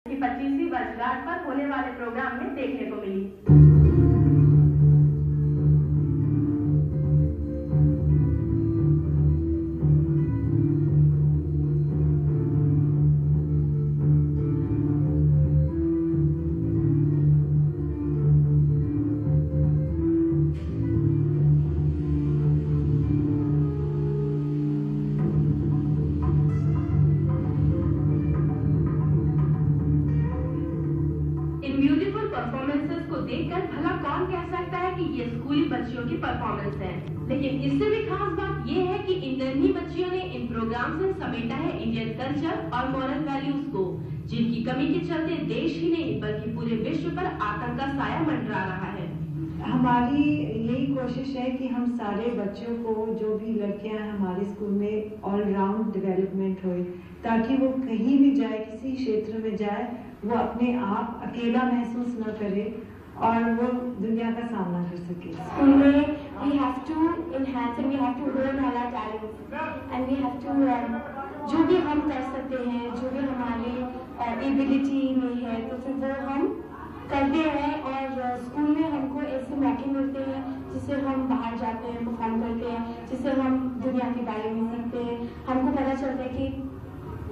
की 25वीं वर्षगांठ पर होने वाले प्रोग्राम में देखने को मिली। परफॉर्मेंसेस को देखकर भला कौन कह सकता है कि ये स्कूली बच्चियों की परफॉर्मेंस है, लेकिन इससे भी खास बात ये है कि इन नन्ही बच्चियों ने इन प्रोग्राम से समेटा है इंडियन कल्चर और मॉरल वैल्यूज को, जिनकी कमी के चलते देश ही नहीं बल्कि पूरे विश्व पर आतंक का साया मंडरा रहा है। हमारी यही कोशिश है कि हम सारे बच्चों को, जो भी लड़कियां हमारे स्कूल में ऑलराउंड डेवलपमेंट हो, ताकि वो कहीं भी जाए, किसी क्षेत्र में जाए, वो अपने आप अकेला महसूस न करे और वो दुनिया का सामना कर सके। स्कूल में we have to enhance and we have to learn all our talents and we have to जो भी हम कर सकते हैं, जो भी हमारे एबिलिटी में है, तो फिर वो हम करते हैं। और स्कूल में हमको ऐसे मौके मिलते हैं जिससे हम बाहर जाते हैं, परफॉर्म करते हैं, जिससे हम दुनिया के बारे में सीखते हैं। हमको पता चलता है कि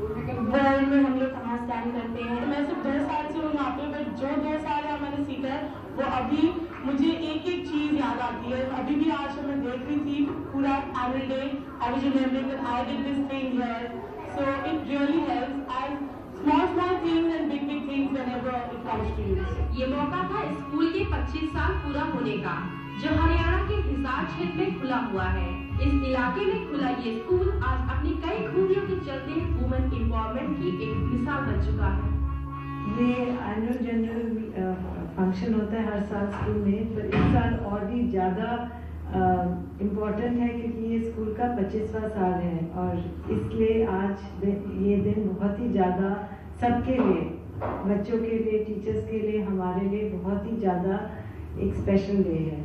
वर्ल्ड में हम लोग कहाँ स्टैंड करते हैं। मैं सिर्फ 2 साल से हूँ यहाँ पे, बट जो 2 साल यहाँ मैंने सीखा है वो अभी मुझे एक एक चीज याद आती है। अभी भी आज मैं देख रही थी पूरा annual day, I was remembering that I did this thing here, so it really helps and small things and big things whenever it comes to you. ये मौका था स्कूल के 25 साल पूरा होने का, जो हरियाणा के हिसार क्षेत्र में खुला हुआ है। इस इलाके में खुला ये स्कूल आज अपनी कई खूबियों के चलते वुमेन एम्पावरमेंट की एक मिसाल बन चुका है। ये एनुअल जनरल फंक्शन होता है हर साल स्कूल में, पर इस साल और भी ज़्यादा इम्पोर्टेंट है क्योंकि ये स्कूल का 25वां साल है और इसलिए आज ये दिन बहुत ही ज़्यादा सबके लिए, बच्चों के लिए, टीचर्स के लिए, हमारे लिए बहुत ही ज़्यादा एक स्पेशल डे है।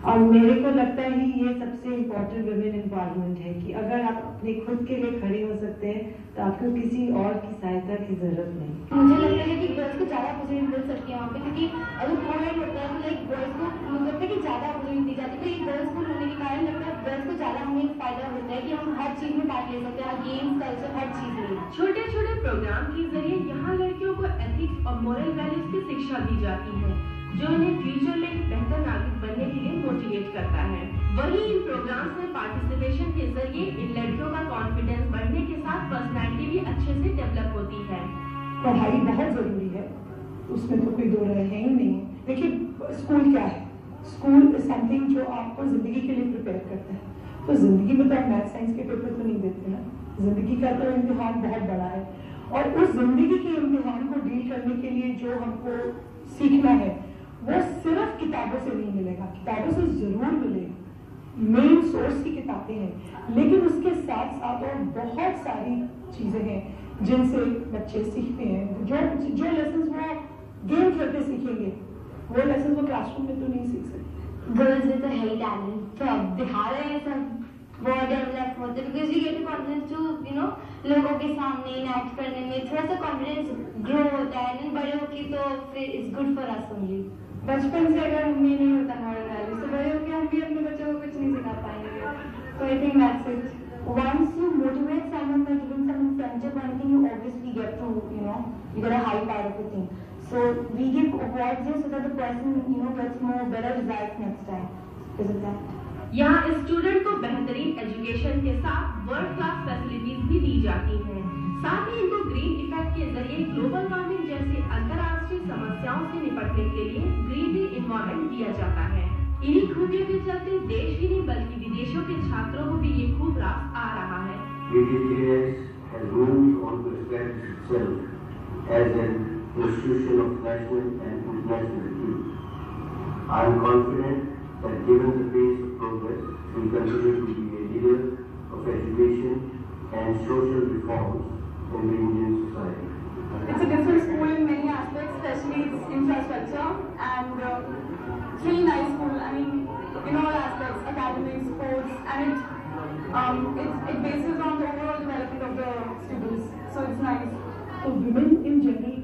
और मेरे को लगता है ये सबसे इम्पोर्टेंट वुमेन एम्पावरमेंट है कि अगर आप अपने खुद के लिए खड़े हो सकते हैं तो आपको किसी और की सहायता की जरूरत नहीं। मुझे लगता है कि गर्ल्स को ज़्यादा अपॉर्चुनिटी मिल सकती है वहाँ पे, क्योंकि अगर प्रोवाइड होता है तो लाइक गर्ल्स को मुझे लगता है कि ज़्यादा अपॉर्चुनिटी दी जाती है। तो ये गर्ल्स स्कूल होने के कारण लगता है गर्ल्स को ज़्यादा हमें फायदा होता है कि हम हर चीज़ में पार्ट ले सकते हैं, गेम्स, कल्चर, हर चीज़ में। छोटे छोटे प्रोग्राम के जरिए यहाँ लड़कियों को एथिक्स और मॉरल वैल्यूज की शिक्षा दी जाती है, जो इन्हें फ्यूचर में एक बेहतर नागरिक बनने के लिए मोटिवेट करता है। वहीं इन प्रोग्राम्स में पार्टिसिपेशन के जरिए इन लड़कियों का कॉन्फिडेंस बढ़ने के साथ पर्सनैलिटी भी अच्छे से डेवलप होती है। पढ़ाई बहुत जरूरी है, उसमें तो कोई दो राय है ही नहीं। देखिए स्कूल क्या है, स्कूल इज समथिंग जो आपको जिंदगी के लिए प्रिपेयर करता है। तो जिंदगी में तो आप मैथ साइंस के पेपर तो नहीं देते ना, जिंदगी का तो इम्तिहान बहुत बड़ा है और उस जिंदगी के इम्तिहान को डील करने के लिए जो हमको सीखना है वो सिर्फ किताबों से नहीं मिलेगा, किताबों से जरूर मिलेगा, मेन सोर्स की किताबें हैं, लेकिन उसके साथ साथ और बहुत सारी चीजें हैं जिनसे बच्चे सीखते हैं। जो लेसन वो गेम खेलते सीखेंगे वो लेसन वो क्लासरूम में तो नहीं सीख सकते। Girls with a high talent तो अब दिखा रहे हैं सब, बहुत डेवलप होते हैं because you get confidence to लोगों के सामने एक्ट करने में थोड़ा सा कॉन्फिडेंस ग्रो होता है ना, बड़े होके तो फिर it's good for us only. बचपन से अगर हमें नहीं होता मॉरल वैल्यूज तो बड़े होकर हम भी अपने बच्चों को कुछ नहीं सिखा पाएंगे। So I think that's it. Once you motivate someone by giving some incentive, I think you obviously get to, you get a high part of the thing. So we give awards here so that the person, gets more better results next time. Isn't that? यहाँ student को बेहतरीन education के साथ world class facilities भी दी जाती हैं। साथ ही इनको ग्रीन इफेक्ट के जरिए ग्लोबल वार्मिंग जैसी अंतर्राष्ट्रीय समस्याओं से निपटने के लिए ग्रीन इन्वायरमेंट दिया जाता है। इन्हीं खूबियों के चलते देश ही नहीं बल्कि विदेशों के छात्रों को भी ये खूब रास आ रहा है। has moved on to establish itself as an institution of national and international repute. I am confident that given the pace of progress, we will continue to be a leader of education and social reforms in the Indian society. It's a different school in many aspects, especially its infrastructure, and it's really nice school. I mean, in all aspects, academics, sports, and it bases on the overall development of the students. So it's nice. So women in general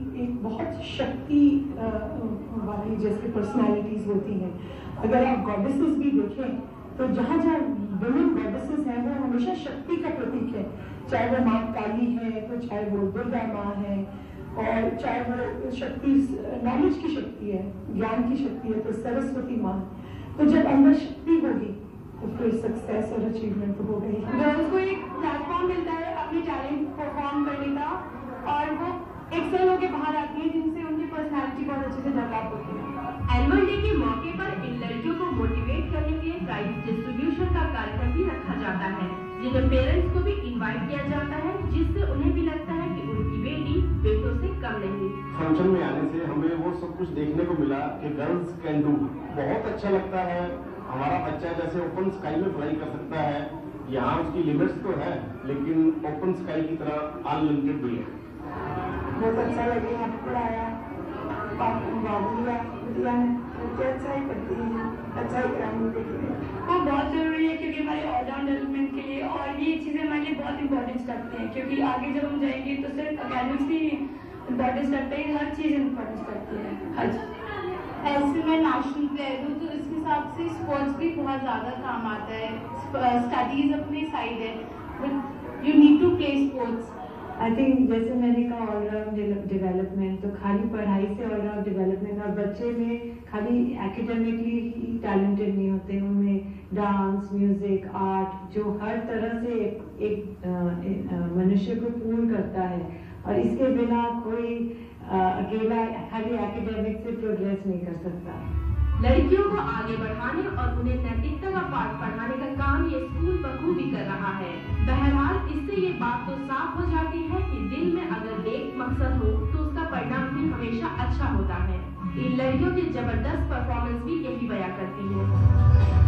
की जैसे personalities होती हैं। अगर आप goddesses भी देखें तो जहाँ जहाँ वुमेन गॉडेसेस हैं वो हमेशा शक्ति का प्रतीक है, चाहे वो माँ काली है तो चाहे वो दुर्गा माँ है, और चाहे वो शक्ति नॉलेज की शक्ति है, ज्ञान की शक्ति है तो सरस्वती माँ। तो जब अंदर शक्ति होगी तो फिर सक्सेस और अचीवमेंट तो होगा ही। गर्ल्स को एक प्लेटफॉर्म मिलता है अपने टैलेंट परफॉर्म करने का, और वो एक्सेल होके बाहर आती है जिनसे उनकी पर्सनालिटी बहुत अच्छे से डेवलप होती है। एनुअल डे के मौके पर इन लड़कियों को मोटिवेट करने के लिए प्राइज डिस्ट्रीब्यूशन का कार्यक्रम भी रखा जाता है, जिन्हें पेरेंट्स को भी इनवाइट किया जाता है, जिससे उन्हें भी लगता है कि उनकी बेटी बेटों से कम नहीं। फंक्शन में आने से हमें वो सब कुछ देखने को मिला कि गर्ल्स कैन डू, बहुत अच्छा लगता है। हमारा बच्चा जैसे ओपन स्काई में फ्लाई कर सकता है, यहाँ उसकी लिमिट्स तो है लेकिन ओपन स्काई की तरह अनलिमिटेड भी है। बहुत अच्छा लगे, यहाँ पढ़ाया, दिया है, अच्छा ही करती है, अच्छा ही कराएंगे। वो बहुत जरूरी है क्योंकि हमारे ऑलराउंड डेवलपमेंट के लिए, और ये चीज़ें हमारे लिए बहुत इंपॉर्टेंस रखते हैं क्योंकि आगे जब हम जाएंगे तो सिर्फ अकेडमिक्स ही इंपॉर्टेंस रखते हैं, हर चीज़ इंपॉर्टेंस रखती है, हर चीज़। ऐसे मैं नेशनल प्लेयर हूँ तो इसके हिसाब से स्पोर्ट्स भी बहुत ज़्यादा काम आता है। स्टडीज अपनी साइड है but you need to play sports. I think जैसे मैंने कहा ऑलराउंड डेवलपमेंट, तो खाली पढ़ाई से ऑलराउंड डेवलपमेंट, और बच्चे में खाली एकेडमिकली ही टैलेंटेड नहीं होते, उनमें डांस, म्यूजिक, आर्ट जो हर तरह से एक मनुष्य को पूर्ण करता है, और इसके बिना कोई अकेला खाली एकेडमिक से प्रोग्रेस नहीं कर सकता। लड़कियों को आगे बढ़ाने और उन्हें नैतिकता का पाठ पढ़ाने का काम ये स्कूल बखूबी कर रहा है। बहरहाल इससे ये बात तो साफ हो जाती है कि दिल में अगर एक मकसद हो तो उसका परिणाम भी हमेशा अच्छा होता है। इन लड़कियों की जबरदस्त परफॉर्मेंस भी यही बयां करती है।